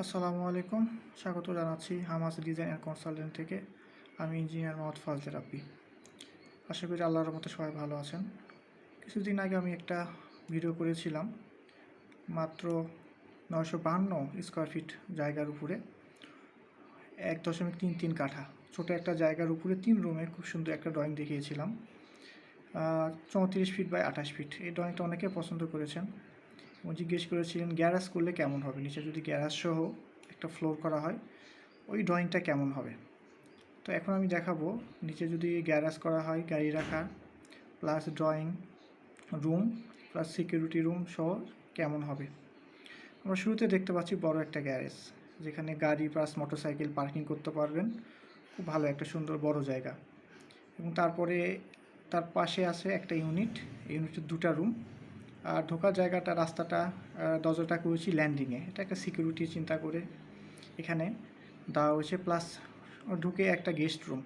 আসসালামু আলাইকুম, স্বাগত জানাচ্ছি হামাস ডিজাইন অ্যান্ড কনসালটেন্ট থেকে। আমি ইঞ্জিনিয়ার মোহাম্মদ ফাজলে রাব্বি। আশা করি আল্লাহর রহমতে সবাই ভালো আছেন। কিছুদিন আগে আমি একটা ভিডিও করেছিলাম মাত্র 952 স্কোয়ার ফিট জায়গার উপরে 1.33 কাঠা ছোটো একটা জায়গার উপরে 3 রুমে খুব সুন্দর একটা ড্রয়িং দেখিয়েছিলাম। 34 ফিট বাই 28 ফিট। এই ড্রয়িংটা অনেকে পছন্দ করেছেন এবং জিজ্ঞেস করেছিলেন গ্যারাজ করলে কেমন হবে, নিচে যদি গ্যারাজ সহ একটা ফ্লোর করা হয় ওই ড্রয়িংটা কেমন হবে। তো এখন আমি দেখাবো নিচে যদি গ্যারাজ করা হয় গাড়ি রাখা plus drawing room plus security room সহ কেমন হবে। আমরা শুরুতে দেখতে পাচ্ছি বড় একটা গ্যারেজ, যেখানে গাড়ি প্লাস মোটরসাইকেল পার্কিং করতে পারবেন। খুব ভালো একটা সুন্দর বড় জায়গা। এবং তারপরে তার পাশে আছে একটা ইউনিটের 2টা রুম। আর ঢোকার জায়গাটা রাস্তাটা দরজাটা করেছি ল্যান্ডিংয়ে। এটা একটা সিকিউরিটি চিন্তা করে এখানে দেওয়া হয়েছে। প্লাস ঢুকে একটা গেস্ট রুম।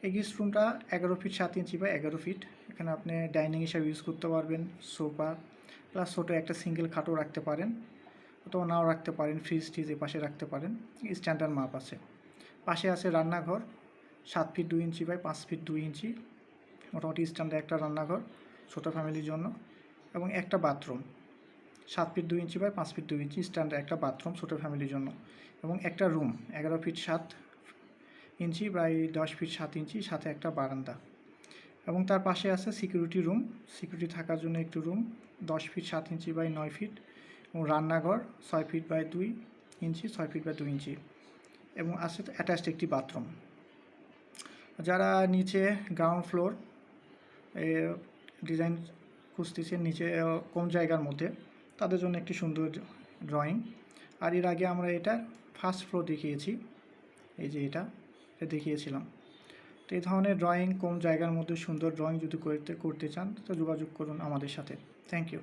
এই গেস্ট রুমটা 11 ফিট 7 ইঞ্চি বা 11 ফিট। এখানে আপনি ডাইনিং হিসাবে ইউজ করতে পারবেন, সোফা প্লাস ছোটো একটা সিঙ্গেল খাটও রাখতে পারেন, অথবা নাও রাখতে পারেন, ফ্রিজ টিজ এ পাশে রাখতে পারেন। স্ট্যান্ডার্ড মাপ আছে। পাশে আছে রান্নাঘর 7 feet 2 inch by 5 feet 2 inch, মোটামুটি স্ট্যান্ডার্ড একটা রান্নাঘর ছোটো ফ্যামিলির জন্য। এবং একটা bathroom 7 feet 2 inch by 5 feet 2 inch standard একটা বাথরুম ছোটো ফ্যামিলির জন্য। এবং একটা room 11 feet 7 inch by 10 feet 7 inch, সাথে একটা বারান্দা। এবং তার পাশে আছে সিকিউরিটি রুম, সিকিউরিটি থাকার জন্য একটু room 10 feet 7 inch by 9 feet. এবং রান্নাঘর 6 feet by 2 inch 6 feet by 2 inch. এবং আছে অ্যাটাচড একটি বাথরুম। যারা নিচে গ্রাউন্ড ফ্লোর ডিজাইন খুঁজতেছেন নিচে কম জায়গার মধ্যে, তাদের জন্য একটি সুন্দর ড্রয়িং। আর এর আগে আমরা এটা ফার্স্ট ফ্লোর দেখিয়েছি, এই যে এটা দেখিয়েছিলাম। তো এই ধরনের ড্রয়িং কম জায়গার মধ্যে সুন্দর ড্রয়িং যদি করতে চান তো যোগাযোগ করুন আমাদের সাথে। Thank you.